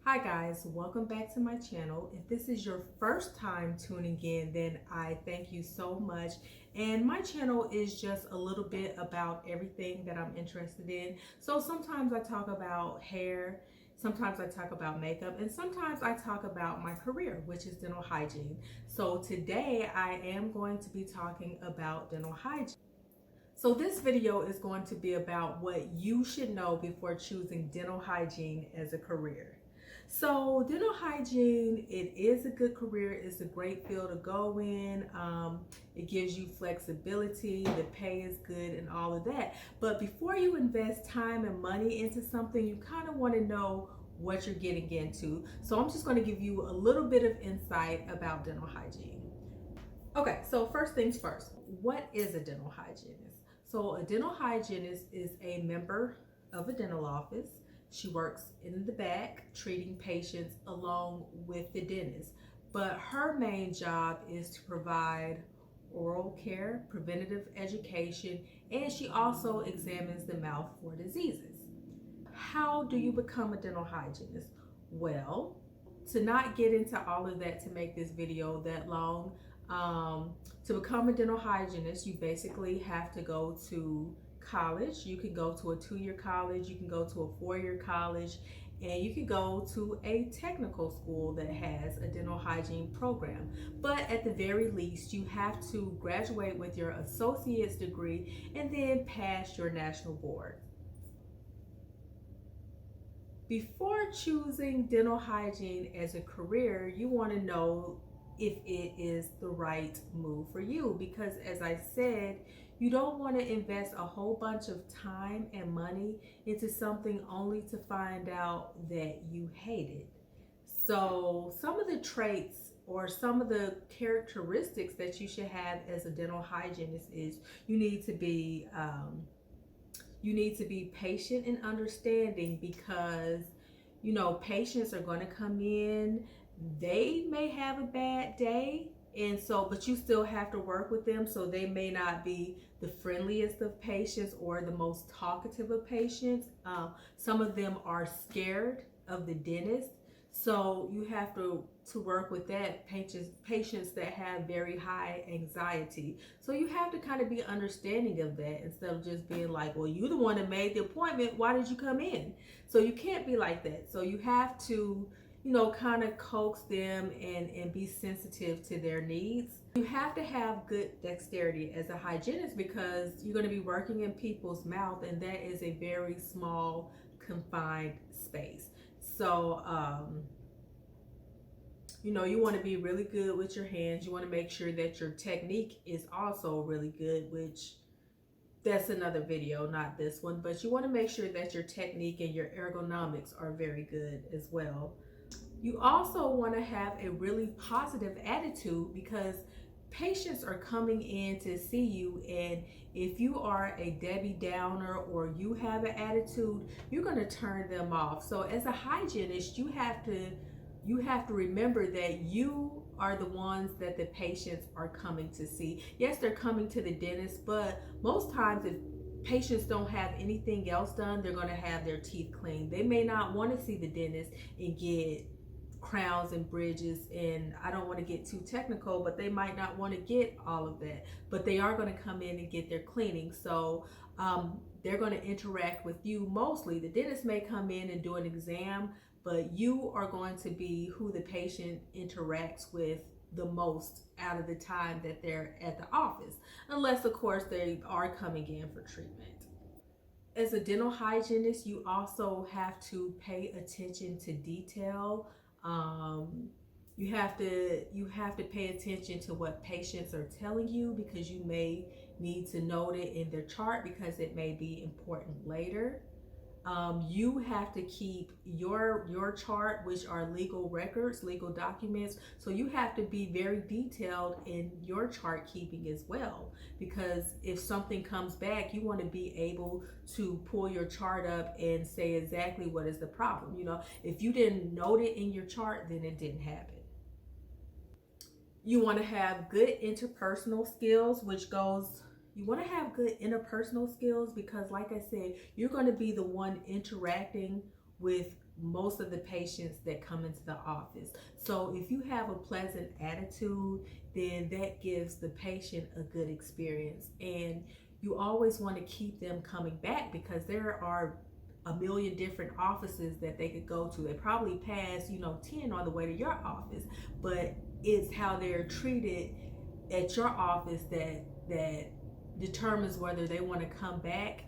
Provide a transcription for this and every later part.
Hi guys, welcome back to my channel. If this is your first time tuning in, then I thank you so much. And my channel is just a little bit about everything that I'm interested in. So sometimes I talk about hair, sometimes I talk about makeup, and sometimes I talk about my career, which is dental hygiene. So today I am going to be talking about dental hygiene. So this video is going to be about what you should know before choosing dental hygiene as a career. So dental hygiene, it is a good career. It's a great field to go in. It gives you flexibility. The pay is good and all of that. But before you invest time and money into something, you kind of want to know what you're getting into. So I'm just going to give you a little bit of insight about dental hygiene. Okay, so first things first, what is a dental hygienist? So a dental hygienist is a member of a dental office. She works in the back treating patients along with the dentist. But her main job is to provide oral care, preventative education, and she also examines the mouth for diseases. How do you become a dental hygienist? Well, to not get into all of that to make this video that long, to become a dental hygienist, you basically have to go to college. You can go to a 2-year college, you can go to a 4-year college, and you can go to a technical school that has a dental hygiene program. But at the very least, you have to graduate with your associate's degree and then pass your national board. Before choosing dental hygiene as a career, you want to know if it is the right move for you, because as I said, you don't want to invest a whole bunch of time and money into something only to find out that you hate it. So some of the traits or some of the characteristics that you should have as a dental hygienist is you need to be patient and understanding, because patients are going to come in, they may have a bad day, and so but you still have to work with them. So they may not be the friendliest of patients or the most talkative of patients. Some of them are scared of the dentist, so you have to work with that. Patients that have very high anxiety, so you have to kind of be understanding of that instead of just being like, well, you're the one that made the appointment, why did you come in? So you can't be like that. So you have to kind of coax them and be sensitive to their needs. You have to have good dexterity as a hygienist, because you're going to be working in people's mouth, and that is a very small, confined space. So you want to be really good with your hands. You want to make sure that your technique is also really good, which that's another video, not this one. But you want to make sure that your technique and your ergonomics are very good as well. You also want to have a really positive attitude, because patients are coming in to see you, and if you are a Debbie Downer or you have an attitude, you're going to turn them off. So as a hygienist, you have to remember that you are the ones that the patients are coming to see. Yes, they're coming to the dentist, but most times if patients don't have anything else done, they're going to have their teeth cleaned. They may not want to see the dentist and get crowns and bridges, and I don't want to get too technical, but they might not want to get all of that, but they are going to come in and get their cleaning. So they're going to interact with you mostly. The dentist may come in and do an exam, but you are going to be who the patient interacts with the most out of the time that they're at the office, unless of course they are coming in for treatment. As a dental hygienist, you also have to pay attention to detail. You have to pay attention to what patients are telling you, because you may need to note it in their chart because it may be important later. You have to keep your chart, which are legal records, legal documents. So you have to be very detailed in your chart keeping as well, because if something comes back, you want to be able to pull your chart up and say exactly what is the problem. If you didn't note it in your chart, then it didn't happen. You want to have good interpersonal skills, you want to have good interpersonal skills, because like I said, you're going to be the one interacting with most of the patients that come into the office. So if you have a pleasant attitude, then that gives the patient a good experience. And you always want to keep them coming back, because there are a million different offices that they could go to. They probably pass, 10 on the way to your office, but it's how they're treated at your office that determines whether they want to come back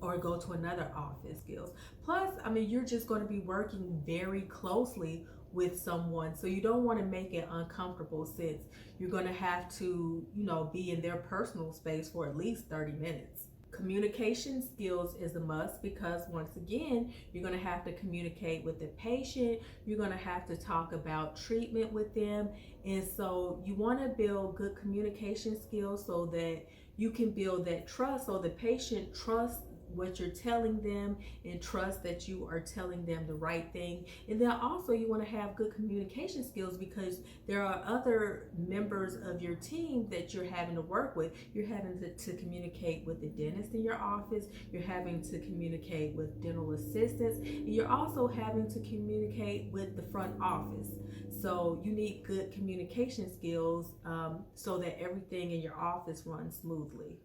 or go to another office. Skills. Plus, you're just going to be working very closely with someone, so you don't want to make it uncomfortable, since you're going to have to, be in their personal space for at least 30 minutes. Communication skills is a must, because once again, you're going to have to communicate with the patient. You're going to have to talk about treatment with them. And so you want to build good communication skills so that you can build that trust, so the patient trusts what you're telling them and trust that you are telling them the right thing. And then also you want to have good communication skills, because there are other members of your team that you're having to work with. You're having to communicate with the dentist in your office, you're having to communicate with dental assistants, and you're also having to communicate with the front office. So you need good communication skills so that everything in your office runs smoothly.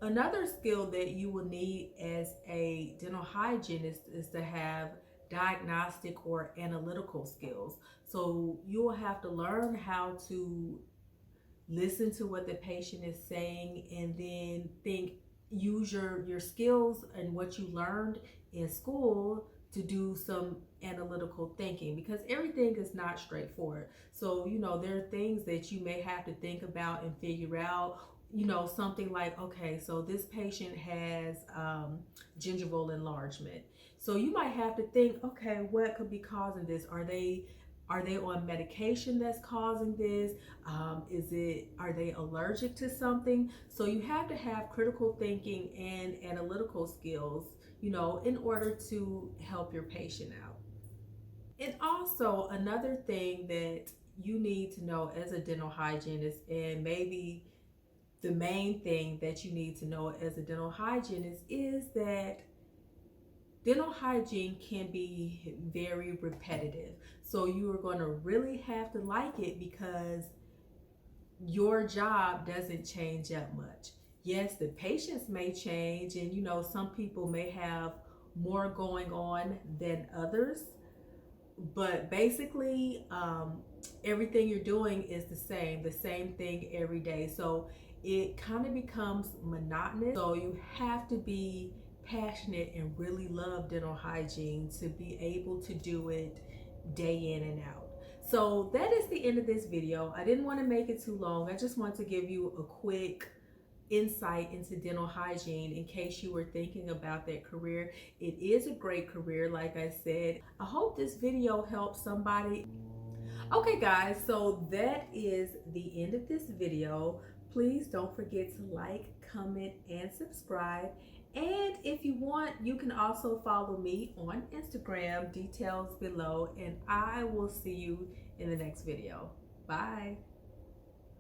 Another skill that you will need as a dental hygienist is to have diagnostic or analytical skills. So you will have to learn how to listen to what the patient is saying, and then use your skills and what you learned in school to do some analytical thinking, because everything is not straightforward. So, there are things that you may have to think about and figure out. Something like, okay, so this patient has gingival enlargement. So you might have to think, okay, what could be causing this? Are they on medication that's causing this? Are they allergic to something? So you have to have critical thinking and analytical skills, in order to help your patient out. And also another thing that you need to know as a dental hygienist, and maybe the main thing that you need to know as a dental hygienist, is that dental hygiene can be very repetitive. So you are going to really have to like it, because your job doesn't change that much. Yes, the patients may change, and some people may have more going on than others, but basically everything you're doing is the same thing every day. So it kind of becomes monotonous. So you have to be passionate and really love dental hygiene to be able to do it day in and out. So that is the end of this video. I didn't want to make it too long. I just want to give you a quick insight into dental hygiene in case you were thinking about that career. It is a great career, like I said. I hope this video helps somebody. Okay guys, so that is the end of this video. Please don't forget to like, comment, and subscribe. And if you want, you can also follow me on Instagram, details below, and I will see you in the next video. Bye.